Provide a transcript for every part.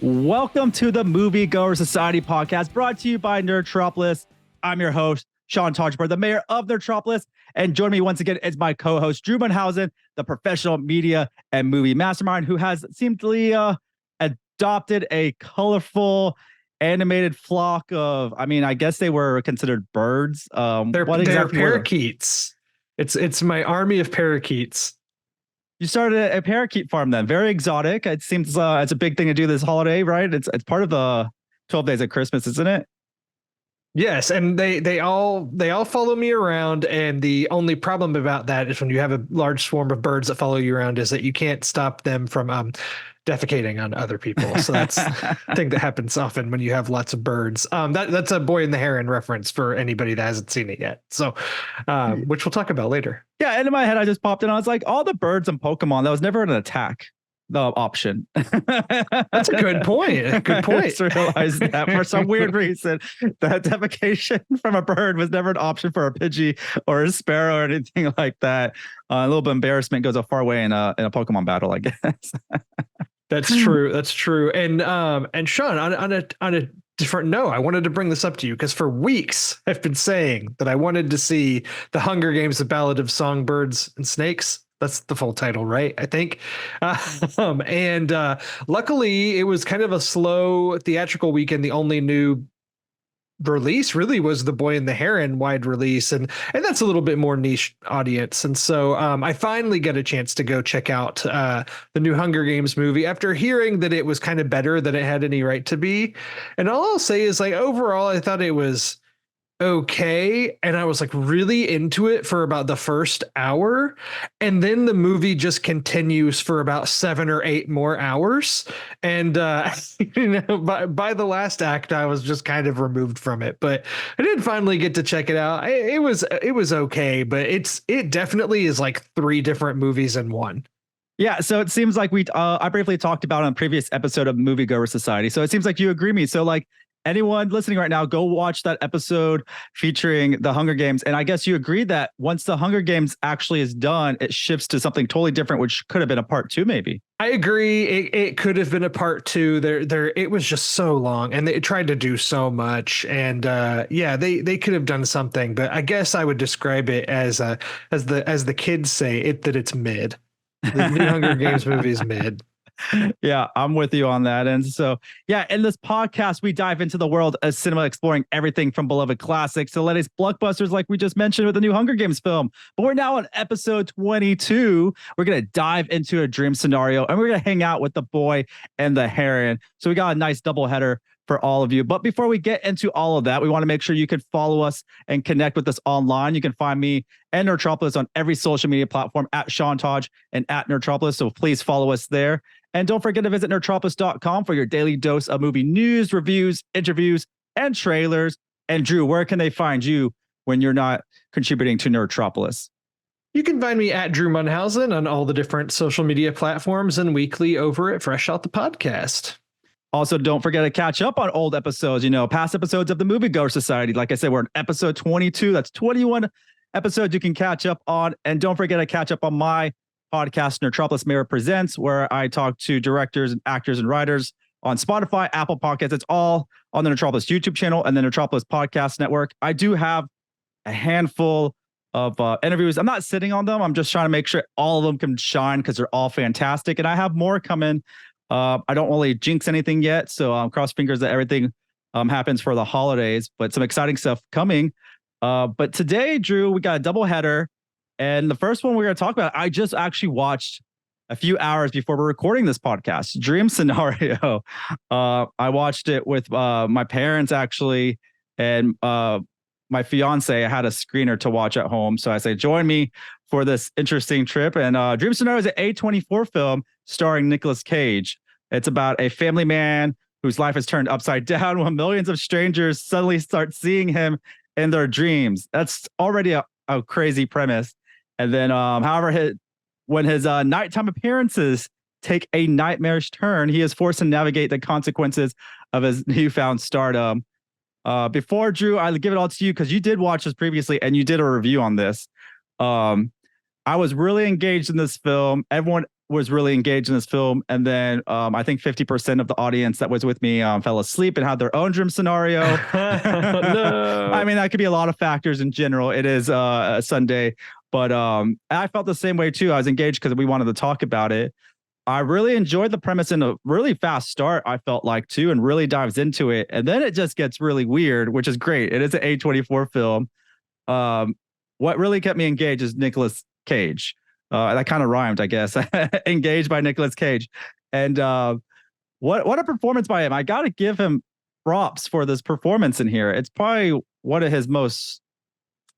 Welcome to the Moviegoer Society podcast, brought to you by Nerdtropolis. I'm your host, Sean Todgeberg, the mayor of Nerdtropolis, and joining me once again is my co-host, Drew Munhausen, the professional media and movie mastermind, who has seemingly adopted a colorful animated flock of, I guess they were considered birds. They're parakeets. It's my army of parakeets. You started a parakeet farm then. Very exotic. It seems it's a big thing to do this holiday, right? It's part of the 12 days of Christmas, isn't it? Yes, and they all follow me around, and the only problem about that is when you have a large swarm of birds that follow you around is that you can't stop them from defecating on other people. So that's a thing that happens often when you have lots of birds. That's a Boy and the Heron reference for anybody that hasn't seen it yet. So, which we'll talk about later. Yeah, and in my head, I just popped in. I was like, all the birds in Pokemon, that was never an attack. The option. That's a good point. Good point. I just realized that for some weird reason, that defecation from a bird was never an option for a Pidgey or a Sparrow or anything like that. A little bit of embarrassment goes a far way in a Pokemon battle, I guess. That's true. That's true. And Sean, on a different note, I wanted to bring this up to you because for weeks I've been saying that I wanted to see The Hunger Games: The Ballad of Songbirds and Snakes. That's the full title, right? I think. Luckily, it was kind of a slow theatrical weekend. The only new release really was The Boy and the Heron wide release, and that's a little bit more niche audience. And so I finally get a chance to go check out the new Hunger Games movie after hearing that it was kind of better than it had any right to be. And all I'll say is, like, overall, I thought it was okay, and I was like really into it for about the first hour, and then the movie just continues for about 7 or 8 more hours, and by the last act I was just kind of removed from it. But I did finally get to check it out. It was okay, but it definitely is like 3 different movies in one. Yeah, so it seems like I briefly talked about on a previous episode of Moviegoer Society, so it seems like you agree with me. So, like, anyone listening right now, go watch that episode featuring the Hunger Games. And I guess you agree that once the Hunger Games actually is done, it shifts to something totally different, which could have been a part 2, maybe. I agree. It could have been a part 2. It was just so long, and they tried to do so much. And they could have done something, but I guess I would describe it as the kids say that it's mid. The new Hunger Games movie is mid. Yeah, I'm with you on that. And so, yeah, in this podcast, we dive into the world of cinema, exploring everything from beloved classics to latest blockbusters, like we just mentioned with the new Hunger Games film. But we're now on episode 22. We're going to dive into a dream scenario, and we're going to hang out with the Boy and the Heron. So we got a nice double header for all of you. But before we get into all of that, we want to make sure you can follow us and connect with us online. You can find me and Nerdtropolis on every social media platform at Sean Todge and at Nerdtropolis. So please follow us there. And don't forget to visit nerdtropolis.com for your daily dose of movie news, reviews, interviews, and trailers. And Drew, where can they find you when you're not contributing to Nerdtropolis? You can find me at Drew Munhausen on all the different social media platforms and weekly over at Fresh Out the Podcast. Also, don't forget to catch up on old episodes, past episodes of the Moviegoer Society. Like I said, we're on episode 22. That's 21 episodes you can catch up on. And don't forget to catch up on my podcast, Nerdtropolis Mayor Presents, where I talk to directors and actors and writers on Spotify, Apple Podcasts. It's all on the Nerdtropolis YouTube channel and the Nerdtropolis Podcast Network. I do have a handful of interviews. I'm not sitting on them. I'm just trying to make sure all of them can shine because they're all fantastic. And I have more coming. I don't really jinx anything yet, so cross fingers that everything happens for the holidays, but some exciting stuff coming. But today, Drew, we got a double header. And the first one we're going to talk about, I just actually watched a few hours before we're recording this podcast, Dream Scenario. I watched it with my parents, actually, and my fiance. I had a screener to watch at home. So I say, join me for this interesting trip. And Dream Scenario is an A24 film starring Nicolas Cage. It's about a family man whose life is turned upside down when millions of strangers suddenly start seeing him in their dreams. That's already a crazy premise. And then, however, when his nighttime appearances take a nightmarish turn, he is forced to navigate the consequences of his newfound stardom. Before, Drew, I give it all to you because you did watch this previously and you did a review on this. I was really engaged in this film. Everyone was really engaged in this film, and then I think 50% of the audience that was with me fell asleep and had their own dream scenario. No. I mean, that could be a lot of factors in general. It is a Sunday, but I felt the same way too. I was engaged because we wanted to talk about it. I really enjoyed the premise in a really fast start, I felt like too, and really dives into it. And then it just gets really weird, which is great. It is an A24 film. What really kept me engaged is Nicolas Cage. That kind of rhymed, I guess. Engaged by Nicolas Cage. And what a performance by him. I got to give him props for this performance in here. It's probably one of his most,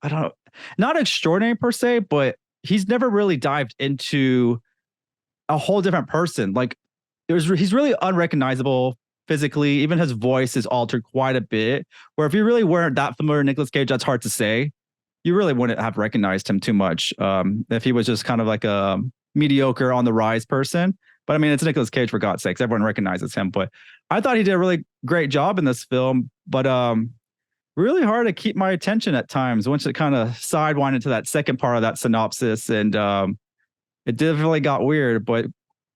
I don't know, not extraordinary per se, but he's never really dived into a whole different person. Like he's really unrecognizable physically. Even his voice is altered quite a bit. Where if you really weren't that familiar with Nicolas Cage, that's hard to say. You really wouldn't have recognized him too much if he was just kind of like a mediocre on the rise person. But I mean, it's Nicolas Cage, for God's sakes. Everyone recognizes him. But I thought he did a really great job in this film. But really hard to keep my attention at times once it kind of sidewind into that second part of that synopsis. And it definitely got weird, but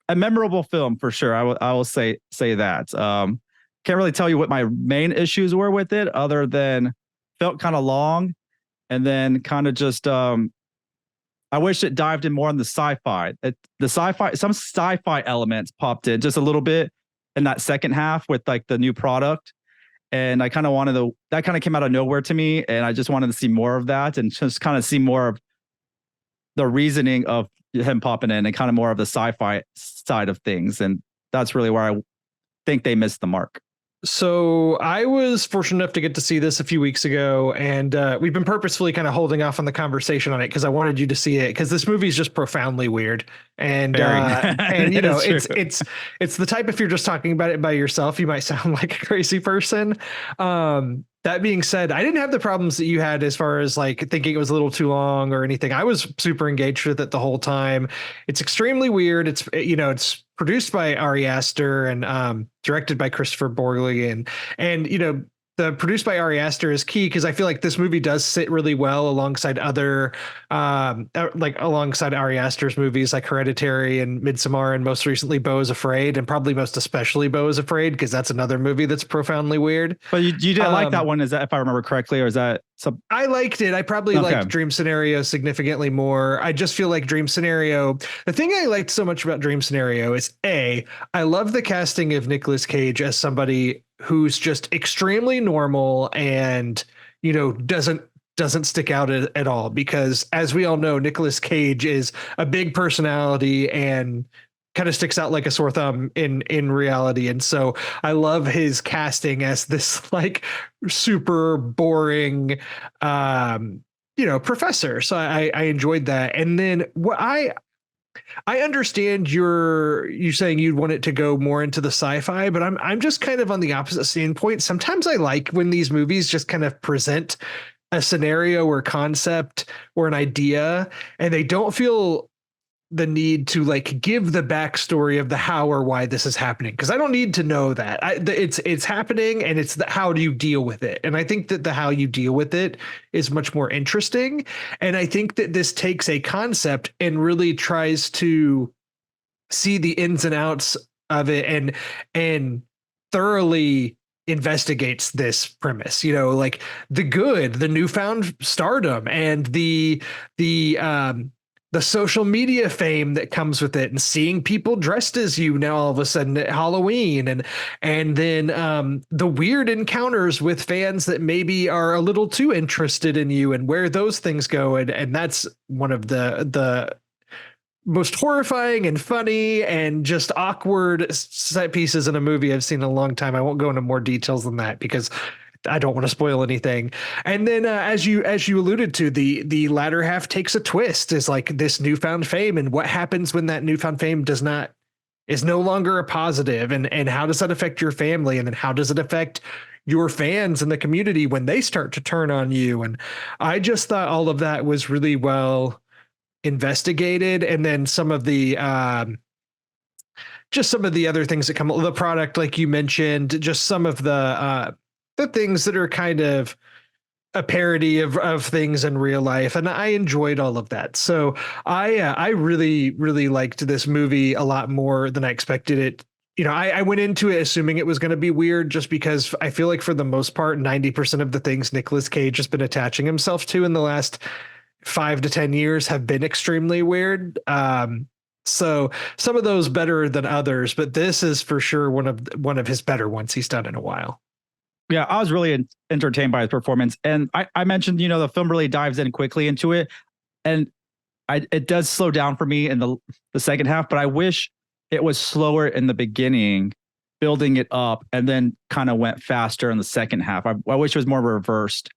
a memorable film for sure. I will say that. Can't really tell you what my main issues were with it, other than felt kind of long. And then kind of just, I wish it dived in more on the sci-fi. Some sci-fi elements popped in just a little bit in that second half with like the new product. And I kind of wanted that kind of came out of nowhere to me. And I just wanted to see more of that and just kind of see more of the reasoning of him popping in and kind of more of the sci-fi side of things. And that's really where I think they missed the mark. So I was fortunate enough to get to see this a few weeks ago, and we've been purposefully kind of holding off on the conversation on it because I wanted you to see it, because this movie is just profoundly weird. And and you know, it's the type, if you're just talking about it by yourself, you might sound like a crazy person. That being said, I didn't have the problems that you had as far as like thinking it was a little too long or anything. I was super engaged with it the whole time. It's extremely weird. It's produced by Ari Aster and directed by Christopher Borgli, and the produced by Ari Aster is key because I feel like this movie does sit really well alongside other alongside Ari Aster's movies like Hereditary and Midsommar, and most recently Beau is Afraid, and probably most especially Beau is Afraid because that's another movie that's profoundly weird. But you didn't like that one, is that, if I remember correctly, or is that some? I liked it. I probably liked Dream Scenario significantly more. I just feel like Dream Scenario, the thing I liked so much about Dream Scenario is I love the casting of Nicolas Cage as somebody who's just extremely normal and doesn't stick out at all, because as we all know, Nicolas Cage is a big personality and kind of sticks out like a sore thumb in reality. And so I love his casting as this like super boring professor. So I enjoyed that. And then what I understand you saying you'd want it to go more into the sci-fi, but I'm just kind of on the opposite standpoint. Sometimes I like when these movies just kind of present a scenario or concept or an idea, and they don't feel the need to like give the backstory of the how or why this is happening, because I don't need to know that. It's happening, and it's the how do you deal with it. And I think that the how you deal with it is much more interesting. And I think that this takes a concept and really tries to see the ins and outs of it and thoroughly investigates this premise, like the newfound stardom and the social media fame that comes with it, and seeing people dressed as you now all of a sudden at Halloween, and then the weird encounters with fans that maybe are a little too interested in you, and where those things go. And that's one of the most horrifying and funny and just awkward set pieces in a movie I've seen in a long time. I won't go into more details than that because I don't want to spoil anything. And then as you alluded to, the latter half takes a twist, is like this newfound fame, and what happens when that newfound fame is no longer a positive, and how does that affect your family, and then how does it affect your fans and the community when they start to turn on you. And I just thought all of that was really well investigated. And then some of the other things that come, the product, like you mentioned, just some of the things that are kind of a parody of things in real life, and I enjoyed all of that. So I really really liked this movie a lot more than I expected it. I went into it assuming it was going to be weird, just because I feel like for the most part, 90% of the things Nicolas Cage has been attaching himself to in the last 5 to 10 years have been extremely weird. So some of those better than others, but this is for sure one of his better ones he's done in a while. Yeah, I was really entertained by his performance, and I mentioned the film really dives in quickly into it, and it does slow down for me in the second half, but I wish it was slower in the beginning, building it up, and then kind of went faster in the second half. I wish it was more reversed,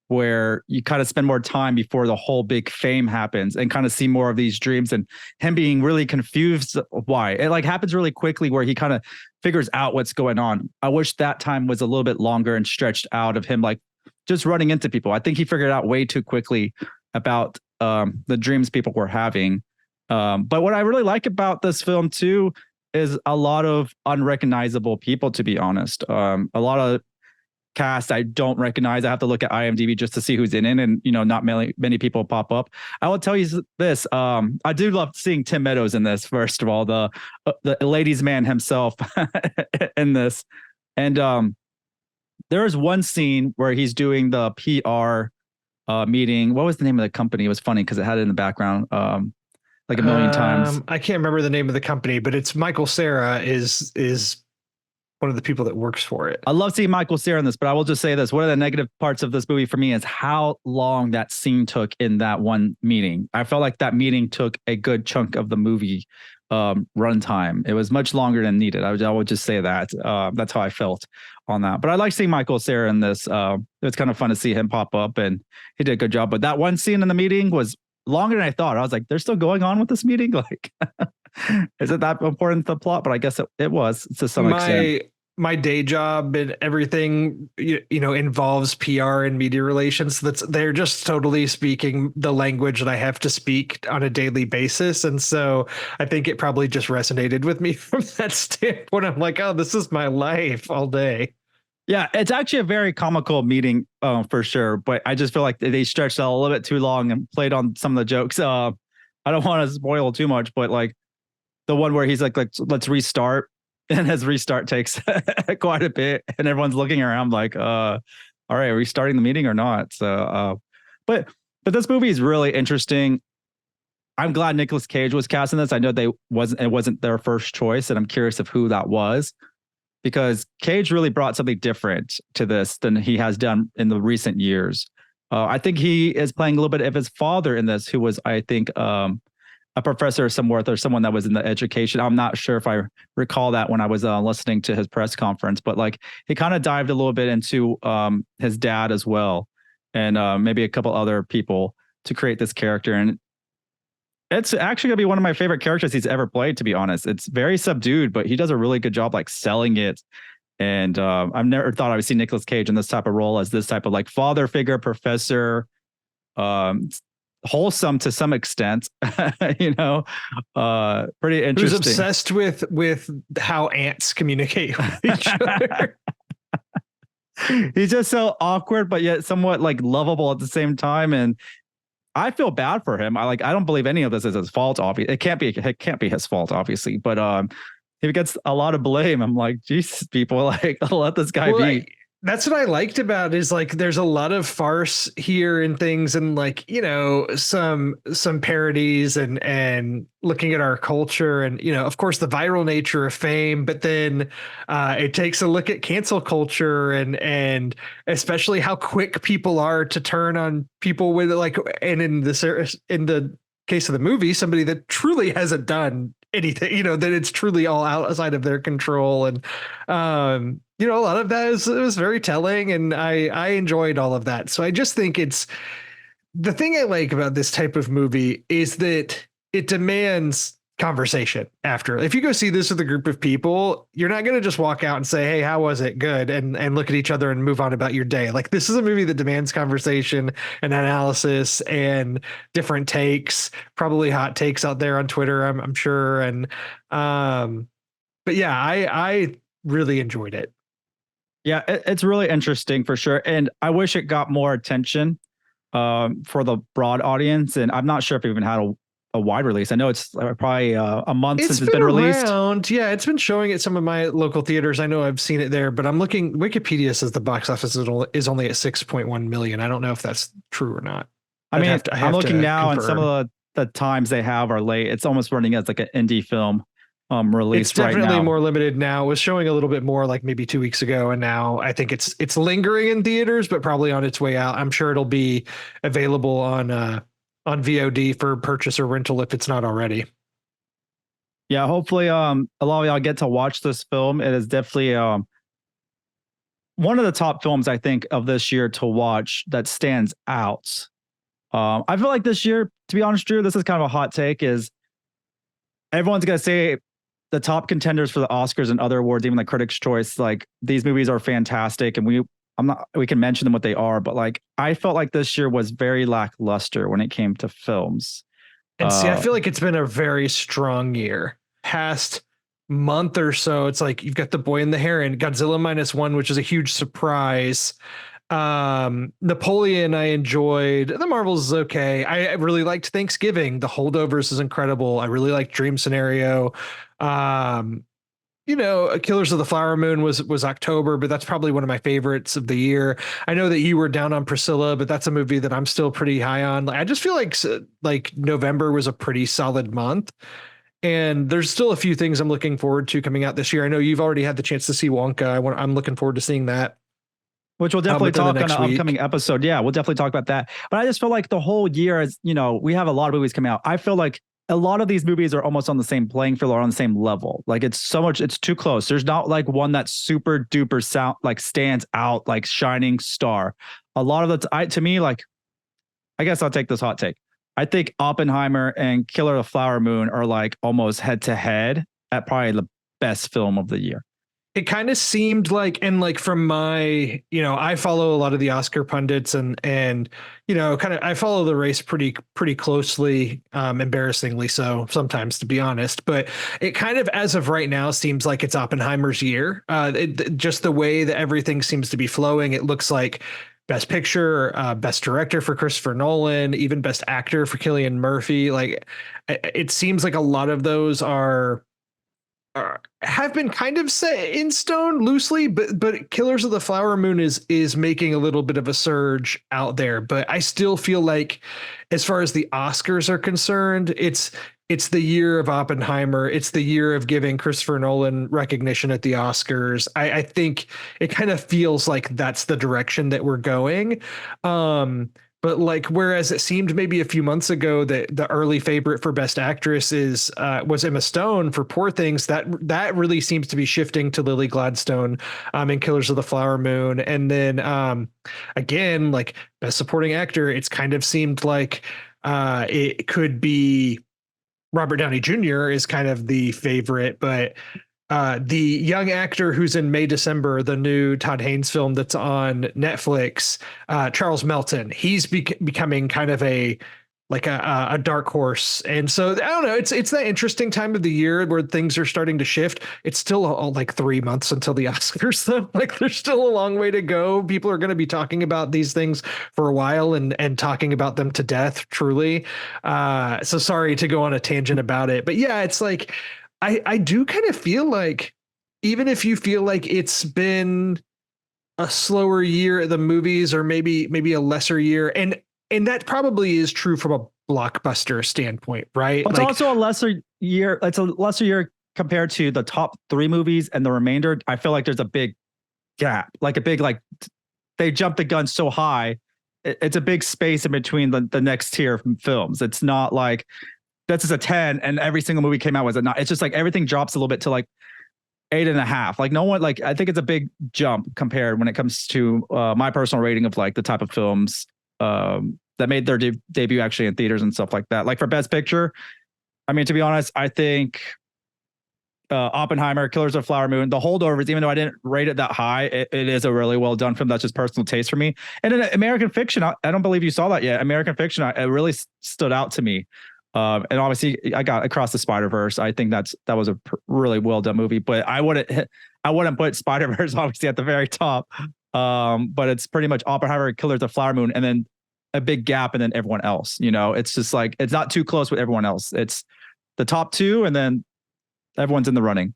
where you kind of spend more time before the whole big fame happens and kind of see more of these dreams and him being really confused why. It like happens really quickly where he kind of figures out what's going on. I wish that time was a little bit longer and stretched out of him like just running into people. I think he figured out way too quickly about the dreams people were having. But what I really like about this film too is a lot of unrecognizable people, to be honest. A lot of cast I don't recognize. I have to look at IMDb just to see who's in it, and not many people pop up. I will tell you this: I do love seeing Tim Meadows in this. First of all, the ladies' man himself in this, and there is one scene where he's doing the PR meeting. What was the name of the company? It was funny because it had it in the background. Like a million times. I can't remember the name of the company, but it's Michael Cera is one of the people that works for it. I love seeing Michael Cera in this, but I will just say this. One of the negative parts of this movie for me is how long that scene took in that one meeting. I felt like that meeting took a good chunk of the movie runtime. It was much longer than needed. I would just say that. That's how I felt on that. But I like seeing Michael Cera in this. It's kind of fun to see him pop up, and he did a good job. But that one scene in the meeting was longer than I thought. I was like, they're still going on with this meeting? Like, is it that important to the plot? But I guess it was to some extent. My day job and everything, involves PR and media relations. They're just totally speaking the language that I have to speak on a daily basis. And so I think it probably just resonated with me from that standpoint. I'm like, oh, this is my life all day. Yeah, it's actually a very comical meeting for sure. But I just feel like they stretched out a little bit too long and played on some of the jokes. I don't want to spoil too much, but like the one where he's like let's restart, and his restart takes quite a bit, and everyone's looking around like, all right, are we starting the meeting or not? So, but this movie is really interesting. I'm glad Nicolas Cage was cast in this. I know it wasn't their first choice, and I'm curious of who that was, because Cage really brought something different to this than he has done in the recent years. I think he is playing a little bit of his father in this, who was, I think, a professor somewhere or someone that was in the education. I'm not sure if I recall that when I was listening to his press conference, but like he kind of dived a little bit into his dad as well, and maybe a couple other people to create this character. And it's actually gonna be one of my favorite characters he's ever played, to be honest. It's very subdued, but he does a really good job like selling it. And I've never thought I would see Nicolas Cage in this type of role, as this type of like father figure, professor, wholesome to some extent, pretty interesting. Who's obsessed with how ants communicate with each other. He's just so awkward, but yet somewhat like lovable at the same time. And I feel bad for him. I don't believe any of this is his fault. Obviously, it can't be his fault, obviously. But he gets a lot of blame. I'm like, Jesus, people, like, let this guy be. That's what I liked about it, is like there's a lot of farce here and things, and like some parodies and looking at our culture, and of course the viral nature of fame, but then it takes a look at cancel culture and especially how quick people are to turn on people with like, and in the case of the movie, somebody that truly hasn't done anything, that it's truly all outside of their control. And a lot of that was very telling, and I enjoyed all of that. So I just think it's the thing I like about this type of movie is that it demands conversation after. If you go see this with a group of people, you're not going to just walk out and say, hey, how was it? Good. And look at each other and move on about your day. Like, this is a movie that demands conversation and analysis and different takes, probably hot takes out there on Twitter, I'm sure. And but yeah, I really enjoyed it. Yeah, it's really interesting for sure. And I wish it got more attention for the broad audience. And I'm not sure if it even had a wide release. I know it's probably a month It's since it's been been released. around. Yeah, it's been showing at some of my local theaters. I know I've seen it there, but I'm looking. Wikipedia says the box office is only at 6.1 million. I don't know if that's true or not. I mean, I I'm have looking to now and some confirm. of the times they have are late. It's almost running as like an indie film It's released right definitely now. more limited now. It was showing a little bit more like maybe 2 weeks ago, and now I think it's lingering in theaters, but probably on its way out. I'm sure it'll be available on VOD for purchase or rental if it's not already. Yeah, hopefully a lot of y'all get to watch this film. It is definitely one of the top films I think of this year to watch that stands out. I feel like this year, to be honest, Drew, this is kind of a hot take, is everyone's gonna say the top contenders for the Oscars and other awards, even the Critics' Choice, like these movies are fantastic, and we can mention them what they are, but like I felt like this year was very lackluster when it came to films. And see, I feel like it's been a very strong year. Past month or so, it's like you've got The Boy and the Heron, Godzilla -1, which is a huge surprise. Napoleon, I enjoyed. The Marvels is okay. I really liked Thanksgiving. The Holdovers is incredible. I really liked Dream Scenario. Killers of the Flower Moon was October, but that's probably one of my favorites of the year. I know that you were down on Priscilla, but that's a movie that I'm still pretty high on. I just feel like November was a pretty solid month, and there's still a few things I'm looking forward to coming out this year. I know you've already had the chance to see Wonka. I'm looking forward to seeing that. Which we'll definitely within the talk on next an week. upcoming episode. Yeah, we'll definitely talk about that. But I just feel like the whole year is, we have a lot of movies coming out. I feel like a lot of these movies are almost on the same playing field or on the same level. Like it's too close. There's not like one that super duper like stands out like shining star. A lot of to me, like, I guess I'll take this hot take. I think Oppenheimer and Killer of the Flower Moon are like almost head to head at probably the best film of the year. It kind of seemed like, and like from my, I follow a lot of the Oscar pundits and kind of I follow the race pretty closely, embarrassingly so sometimes, to be honest. But it kind of, as of right now, seems like it's Oppenheimer's year. Just the way that everything seems to be flowing, it looks like Best Picture, Best Director for Christopher Nolan, even Best Actor for Cillian Murphy. Like, it seems like a lot of those have been kind of set in stone loosely, but Killers of the Flower Moon is making a little bit of a surge out there. But I still feel like, as far as the Oscars are concerned, it's the year of Oppenheimer. It's the year of giving Christopher Nolan recognition at the Oscars. I think it kind of feels like that's the direction that we're going. But like, whereas it seemed maybe a few months ago that the early favorite for Best Actress was Emma Stone for Poor Things, that really seems to be shifting to Lily Gladstone in Killers of the Flower Moon. And then again, like Best Supporting Actor, it's kind of seemed like it could be Robert Downey Jr. is kind of the favorite, but the young actor who's in December, the new Todd Haynes film that's on Netflix, Charles Melton, he's becoming kind of a dark horse. And so I don't know, it's that interesting time of the year where things are starting to shift. It's still like 3 months until the Oscars, though. Like, there's still a long way to go. People are going to be talking about these things for a while and talking about them to death, truly. So sorry to go on a tangent about it, but yeah, it's like, I do kind of feel like, even if you feel like it's been a slower year at the movies, or maybe a lesser year, and that probably is true from a blockbuster standpoint, right? But it's also a lesser year. It's a lesser year compared to the top 3 movies, and the remainder, I feel like there's a big gap, like a big, like they jumped the gun so high. It's a big space in between the next tier of films. It's not like this is a 10 and every single movie came out was a 9. It's just like everything drops a little bit to like 8.5. Like no one, like I think it's a big jump compared when it comes to my personal rating of like the type of films that made their debut actually in theaters and stuff like that. Like for Best Picture, I mean, to be honest, I think Oppenheimer, Killers of the Flower Moon, The Holdovers, even though I didn't rate it that high, it is a really well done film. That's just personal taste for me. And in American Fiction, I don't believe you saw that yet. American Fiction, it really stood out to me. And obviously I got Across the Spider-Verse. I think that was a really well done movie, but I I wouldn't put Spider-Verse obviously at the very top. But it's pretty much Oppenheimer, Killers of the Flower Moon, and then a big gap, and then everyone else. It's just like it's not too close with everyone else. It's the top two, and then everyone's in the running.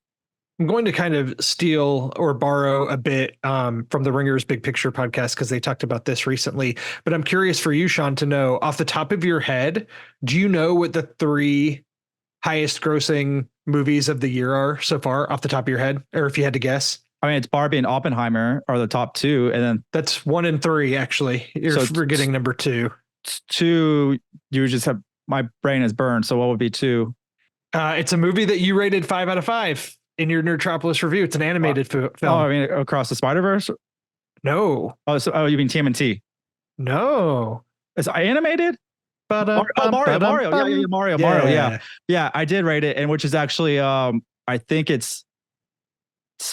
I'm going to kind of steal or borrow a bit from the Ringers Big Picture podcast because they talked about this recently. But I'm curious for you, Sean, to know off the top of your head, do you know what the 3 highest grossing movies of the year are so far off the top of your head? Or if you had to guess? I mean, it's Barbie and Oppenheimer are the top 2, and then that's 1 and 3 actually. You're forgetting number 2. 2, you just have my brain is burned. So what would be 2? It's a movie that you rated 5 out of 5 in your Nerdtropolis review. It's an animated film. Oh, I mean, Across the Spider-Verse? No. Oh, you mean TMNT? No. Is it animated? Mario. Yeah, Mario. Yeah, I did rate it, and which is actually, I think it's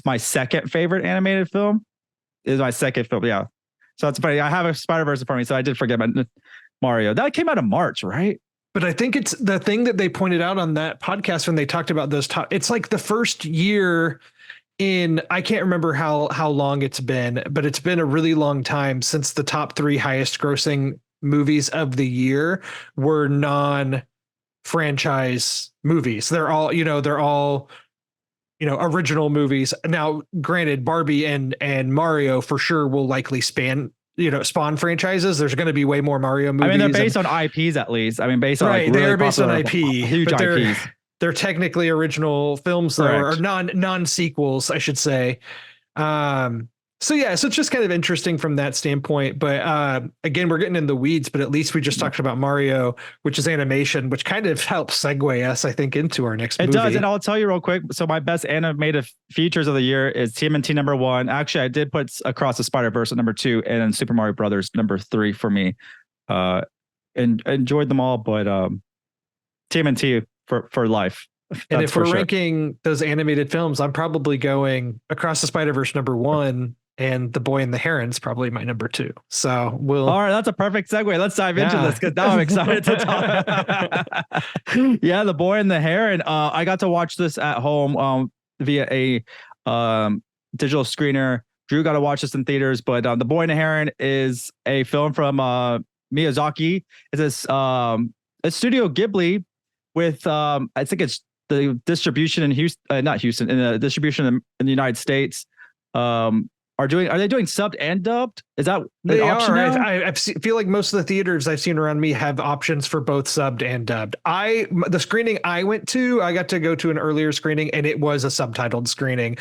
my second favorite animated film. Is my second film, yeah. So it's funny. I have a Spider-Verse in front of me, so I did forget about Mario. That came out in March, right? But I think it's the thing that they pointed out on that podcast when they talked about those top. It's like the first year in, I can't remember how long it's been, but it's been a really long time since the top 3 highest grossing movies of the year were non-franchise movies. They're all original movies. Now, granted, Barbie and Mario for sure will likely spawn franchises. There's going to be way more Mario movies. I mean, they're based on IPs at least. I mean, based on right, like really they are based on IP, huge but IPs. They're technically original films, though, or non sequels, I should say. So it's just kind of interesting from that standpoint. But again, we're getting in the weeds, but at least we just talked about Mario, which is animation, which kind of helps segue us, I think, into our next movie. It does, and I'll tell you real quick. So my best animated features of the year is TMNT number 1. Actually, I did put Across the Spider-Verse at number 2, and then Super Mario Brothers number 3 for me. And enjoyed them all, but TMNT for life. And if we're ranking those animated films, I'm probably going Across the Spider-Verse number 1. And The Boy and the Heron's probably my number 2. So we'll. All right, that's a perfect segue. Let's dive into this because now I'm excited to talk. Yeah, The Boy and the Heron. I got to watch this at home via a digital screener. Drew got to watch this in theaters, but The Boy and the Heron is a film from Miyazaki. It's this a Studio Ghibli with I think it's the distribution in Houston, not Houston, in the distribution in the United States. Are they doing subbed and dubbed? Is that they are? I feel like most of the theaters I've seen around me have options for both subbed and dubbed. The screening I went to, I got to go to an earlier screening, and it was a subtitled screening,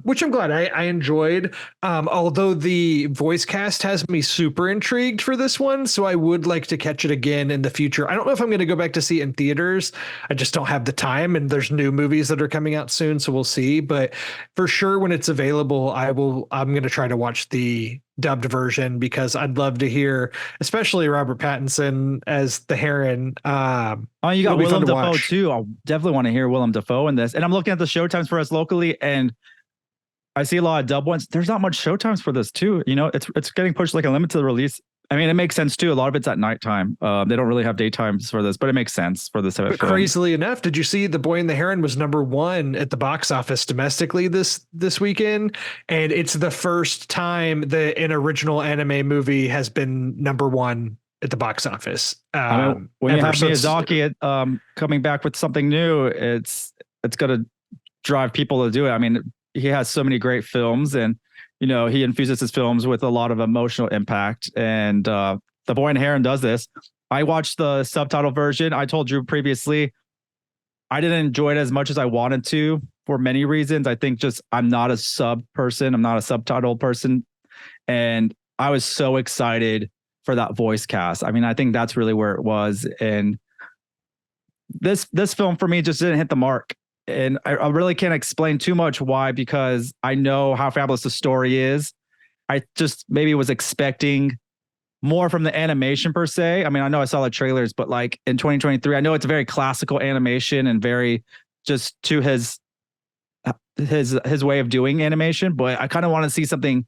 which I'm glad I enjoyed. Although the voice cast has me super intrigued for this one, so I would like to catch it again in the future. I don't know if I'm going to go back to see it in theaters. I just don't have the time, and there's new movies that are coming out soon, so we'll see. But for sure, when it's available, I'm going to try to watch the dubbed version because I'd love to hear, especially Robert Pattinson as the Heron. You got Willem Dafoe too. I definitely want to hear Willem Dafoe in this. And I'm looking at the showtimes for us locally, and I see a lot of dub ones. There's not much showtimes for this too. It's getting pushed like a limited release. I mean, it makes sense too. A lot of it's at nighttime. They don't really have daytimes for this, but it makes sense for this. But crazily enough, did you see The Boy and the Heron was number 1 at the box office domestically this weekend? And it's the first time that an original anime movie has been number 1 at the box office. When you have Miyazaki coming back with something new, it's going to drive people to do it. I mean, he has so many great films, and he infuses his films with a lot of emotional impact, and The Boy and the Heron does this. I watched the subtitle version. I told Drew previously, I didn't enjoy it as much as I wanted to for many reasons. I think just I'm not a sub person. I'm not a subtitle person. And I was so excited for that voice cast. I mean, I think that's really where it was. And this film for me just didn't hit the mark. And I really can't explain too much why, because I know how fabulous the story is. I just maybe was expecting more from the animation per se. I mean, I know I saw the trailers, but like in 2023, I know it's a very classical animation and very just to his way of doing animation, but I kind of want to see something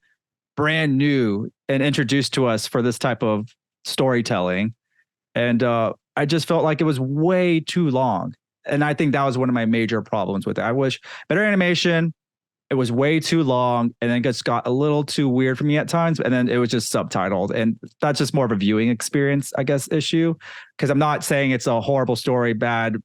brand new and introduced to us for this type of storytelling. And I just felt like it was way too long. And I think that was one of my major problems with it. I wish better animation, it was way too long, and then it just got a little too weird for me at times. And then it was just subtitled, and that's just more of a viewing experience, I guess, issue. Because I'm not saying it's a horrible story, bad,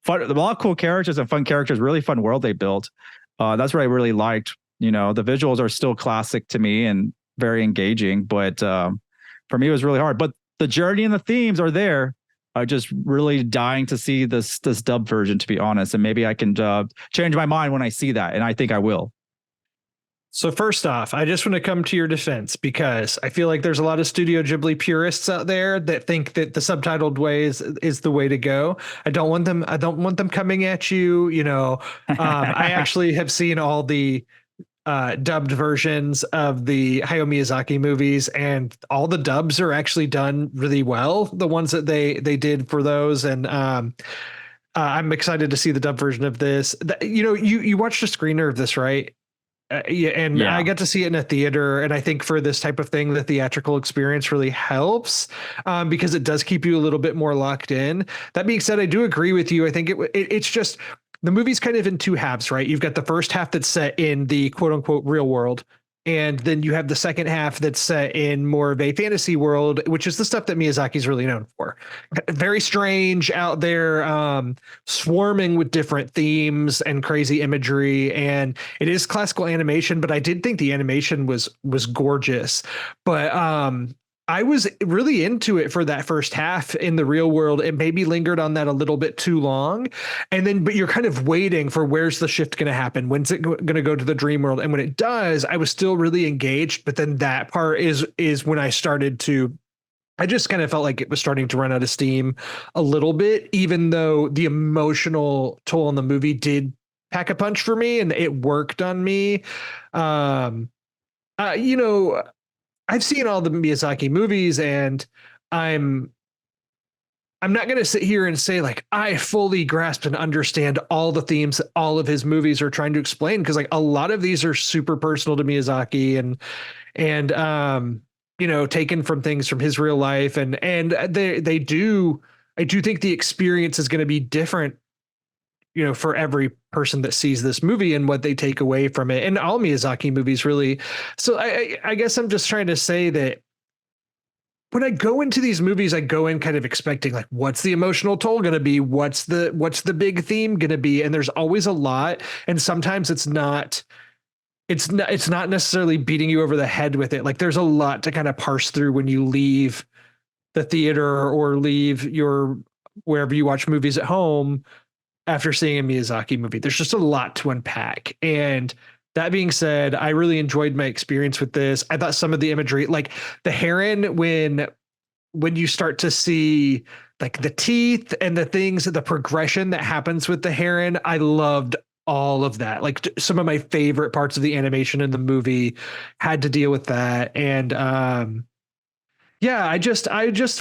fun, a lot of cool characters and fun characters, really fun world they built. That's what I really liked. The visuals are still classic to me and very engaging, but for me, it was really hard. But the journey and the themes are there. I just really dying to see this dub version, to be honest, and maybe I can change my mind when I see that, and I think I will. So first off, I just want to come to your defense because I feel like there's a lot of Studio Ghibli purists out there that think that the subtitled way is the way to go. I don't want them coming at you. I actually have seen all the dubbed versions of the Hayao Miyazaki movies, and all the dubs are actually done really well. The ones that they did for those, and I'm excited to see the dub version of this. You watched a screener of this, right? I got to see it in a theater, and I think for this type of thing, the theatrical experience really helps because it does keep you a little bit more locked in. That being said, I do agree with you. I think it's just the movie's kind of in two halves, right? You've got the first half that's set in the quote unquote real world, and then you have the second half that's set in more of a fantasy world, which is the stuff that Miyazaki's really known for. Very strange out there, swarming with different themes and crazy imagery. And it is classical animation, but I did think the animation was gorgeous. But I was really into it for that first half in the real world. It maybe lingered on that a little bit too long. And then, but you're kind of waiting for where's the shift going to happen? When's it going to go to the dream world? And when it does, I was still really engaged. But then that part is when I just kind of felt like it was starting to run out of steam a little bit, even though the emotional toll on the movie did pack a punch for me and it worked on me. I've seen all the Miyazaki movies, and I'm not going to sit here and say like I fully grasp and understand all the themes that all of his movies are trying to explain, because like a lot of these are super personal to Miyazaki and taken from things from his real life, and I do think the experience is going to be different for every person that sees this movie and what they take away from it, and all Miyazaki movies really. So I guess I'm just trying to say that when I go into these movies, I go in kind of expecting like, what's the emotional toll going to be? What's the big theme going to be? And there's always a lot. And sometimes it's not necessarily beating you over the head with it. Like there's a lot to kind of parse through when you leave the theater or leave your wherever you watch movies at home after seeing a Miyazaki movie. There's just a lot to unpack. And that being said, I really enjoyed my experience with this. I thought some of the imagery, like the heron, when you start to see like the teeth and the things, the progression that happens with the heron, I loved all of that. Like some of my favorite parts of the animation in the movie had to deal with that. And I just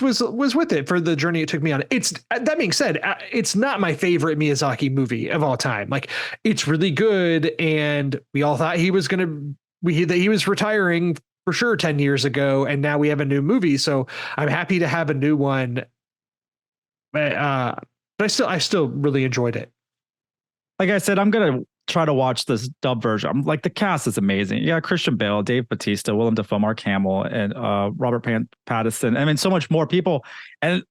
was with it for the journey it took me on. It's that being said, it's not my favorite Miyazaki movie of all time. Like it's really good, and we all thought he was retiring for sure 10 years ago, and now we have a new movie. So I'm happy to have a new one. But I still really enjoyed it. Like I said, I'm gonna try to watch this dub version. I'm like, the cast is amazing. You got Christian Bale, Dave Bautista, Willem Dafoe, Mark Hamill, and Robert Pattinson. I mean, so much more people, and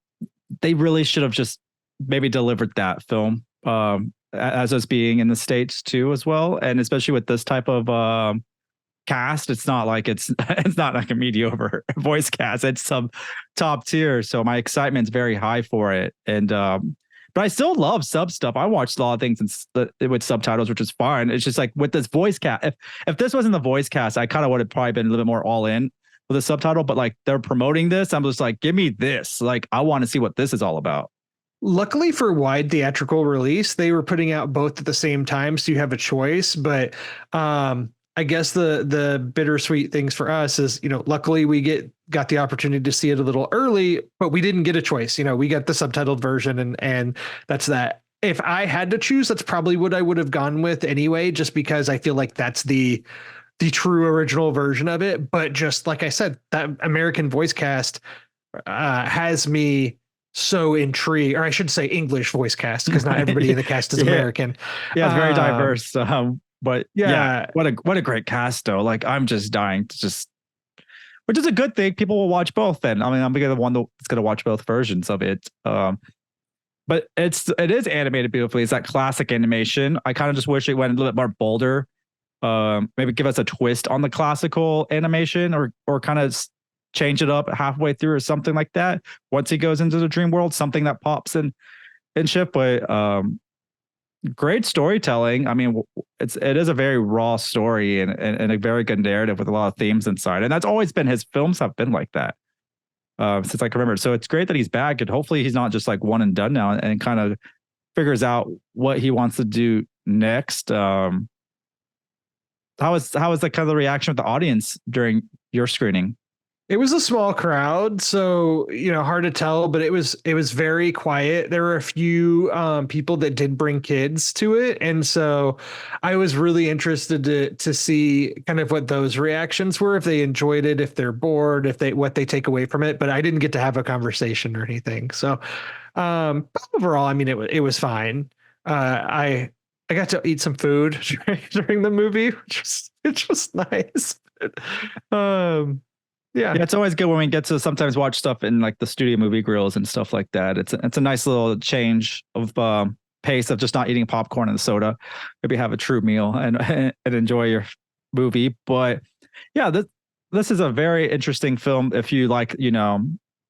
they really should have just maybe delivered that film as us being in the States too, as well. And especially with this type of cast, it's not like it's not like a mediocre voice cast. It's some top tier. So my excitement's very high for it, and but I still love sub stuff. I watched a lot of things with subtitles, which is fine. It's just like with this voice cast. If this wasn't the voice cast, I kind of would have probably been a little bit more all in with the subtitle. But like they're promoting this, I'm just like, give me this. Like I want to see what this is all about. Luckily for wide theatrical release, they were putting out both at the same time, so you have a choice. But I guess the bittersweet things for us is, luckily we got the opportunity to see it a little early, but we didn't get a choice. We got the subtitled version, and that's that. If I had to choose, that's probably what I would have gone with anyway, just because I feel like that's the true original version of it. But just like I said, that American voice cast has me so intrigued, or I should say English voice cast, because not everybody in the cast is American. Yeah, it's very diverse. But yeah, what a great cast though. Like I'm just dying to just, which is a good thing. People will watch both. Then I mean, I'm gonna be the one that's gonna watch both versions of it. But it is animated beautifully. It's that classic animation. I kind of just wish it went a little bit more bolder. Maybe give us a twist on the classical animation, or kind of change it up halfway through or something like that. Once he goes into the dream world, something that pops in ship. But great storytelling. I mean, it is a very raw story and a very good narrative with a lot of themes inside. And that's always been his films have been like that. Since I can remember. So it's great that he's back, and hopefully he's not just like one and done now, and kind of figures out what he wants to do next. How was the kind of the reaction of the audience during your screening? It was a small crowd, so hard to tell, but it was very quiet. There were a few people that did bring kids to it, and so I was really interested to see kind of what those reactions were, if they enjoyed it, if they're bored, what they take away from it. But I didn't get to have a conversation or anything. So overall, I mean, it was fine. I got to eat some food during the movie, which was nice. Yeah, it's always good when we get to sometimes watch stuff in like the studio movie grills and stuff like that. It's a nice little change of pace of just not eating popcorn and soda. Maybe have a true meal and enjoy your movie. But yeah, this is a very interesting film if you like,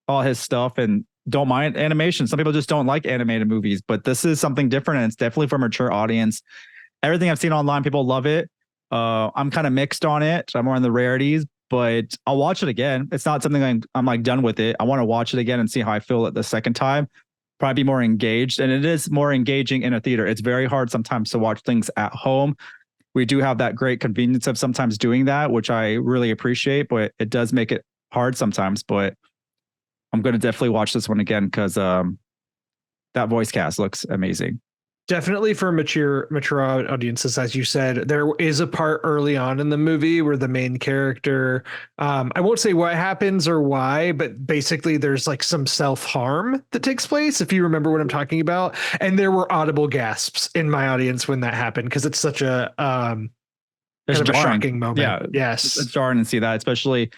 all his stuff and don't mind animation. Some people just don't like animated movies, but this is something different, and it's definitely for a mature audience. Everything I've seen online, people love it. I'm kind of mixed on it. I'm more in the rarities, but I'll watch it again. It's not something I'm like done with it. I want to watch it again and see how I feel it the second time. Probably be more engaged, and it is more engaging in a theater. It's very hard sometimes to watch things at home. We do have that great convenience of sometimes doing that, which I really appreciate, but it does make it hard sometimes. But I'm going to definitely watch this one again because that voice cast looks amazing. Definitely for mature audiences, as you said. There is a part early on in the movie where the main character, I won't say what happens or why, but basically there's like some self-harm that takes place, if you remember what I'm talking about. And there were audible gasps in my audience when that happened, because it's such a kind of a shocking moment. Yeah, yes, it's jarring to see that, especially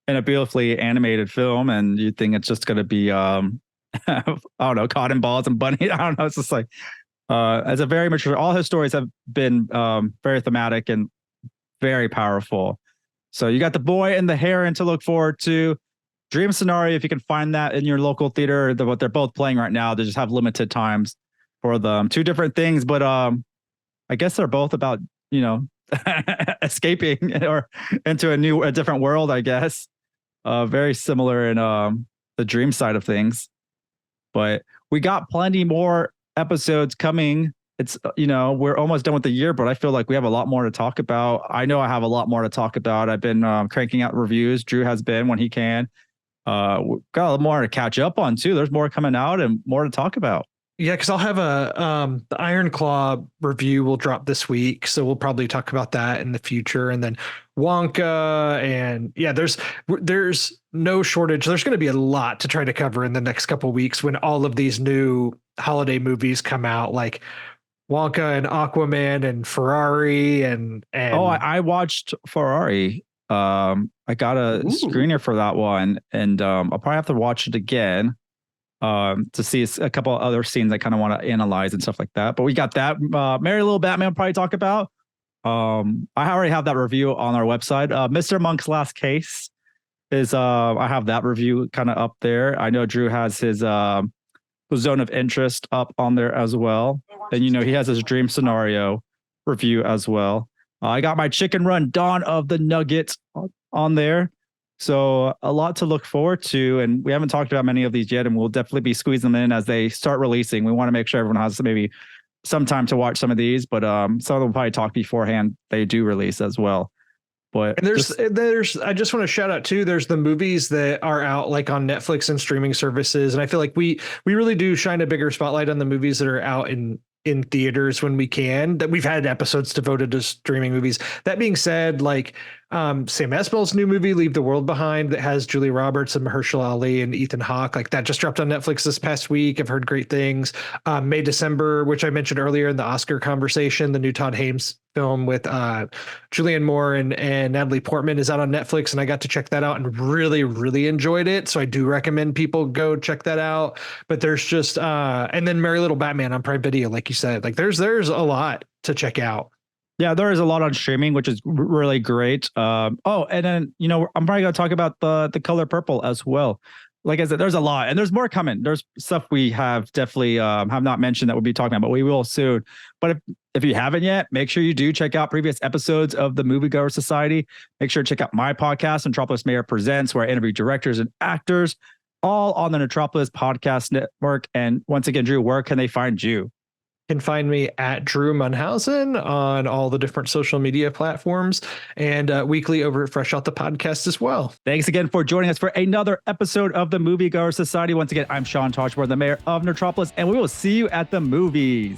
in a beautifully animated film, and you think it's just going to be I don't know, cotton balls and bunny. I don't know. It's just like as a very mature, all his stories have been very thematic and very powerful. So you got The Boy and the Heron to look forward to. Dream Scenario, if you can find that in your local theater, what they're both playing right now, they just have limited times for them. Two different things, but I guess they're both about, escaping or into a different world, I guess. Very similar in the dream side of things. But we got plenty more episodes coming. It's we're almost done with the year, but I feel like we have a lot more to talk about. I know I have a lot more to talk about. I've been cranking out reviews. Drew has been when he can. We've got a lot more to catch up on too. There's more coming out and more to talk about. Yeah, because I'll have the Iron Claw review will drop this week, so we'll probably talk about that in the future. And then Wonka, and yeah, there's no shortage. There's going to be a lot to try to cover in the next couple of weeks when all of these new holiday movies come out, like Wonka and Aquaman and Ferrari and I watched Ferrari. I got a screener for that one, and I'll probably have to watch it again. To see a couple of other scenes I kind of want to analyze and stuff like that. But we got that. Merry Little Batman we'll probably talk about. I already have that review on our website. Mr. Monk's Last Case is I have that review kind of up there. I know Drew has his Zone of Interest up on there as well. And he has his Dream Scenario review as well. I got my Chicken Run Dawn of the Nugget on there. So a lot to look forward to, and we haven't talked about many of these yet, and we'll definitely be squeezing them in as they start releasing. We want to make sure everyone has maybe some time to watch some of these, but some of them will probably talk beforehand. They do release as well. But and there's I just want to shout out too. There's the movies that are out like on Netflix and streaming services, and I feel like we really do shine a bigger spotlight on the movies that are out in theaters when we can. That we've had episodes devoted to streaming movies. That being said, like Sam Esmail's new movie, Leave the World Behind, that has Julia Roberts and Mahershala Ali and Ethan Hawke. Like that just dropped on Netflix this past week. I've heard great things. May December, which I mentioned earlier in the Oscar conversation, the new Todd Haynes film with Julianne Moore and Natalie Portman is out on Netflix, and I got to check that out and really, really enjoyed it. So I do recommend people go check that out. But there's just and then Merry Little Batman on Prime Video, like you said. Like there's a lot to check out. Yeah, there is a lot on streaming, which is really great. Oh, and then I'm probably gonna talk about the Color Purple as well. Like I said, there's a lot, and there's more coming. There's stuff we have definitely have not mentioned that we'll be talking about, but we will soon. But if you haven't yet, make sure you do check out previous episodes of the Moviegoer Society. Make sure to check out my podcast, Metropolis Mayor Presents, where I interview directors and actors, all on the Metropolis Podcast Network. And once again, Drew, where can they find you? Can find me at Drew Munhausen on all the different social media platforms, and weekly over at Fresh Out the Podcast as well. Thanks again for joining us for another episode of the Moviegoer Society. Once again, I'm Sean Toshmore, the mayor of Metropolis, and we will see you at the movies.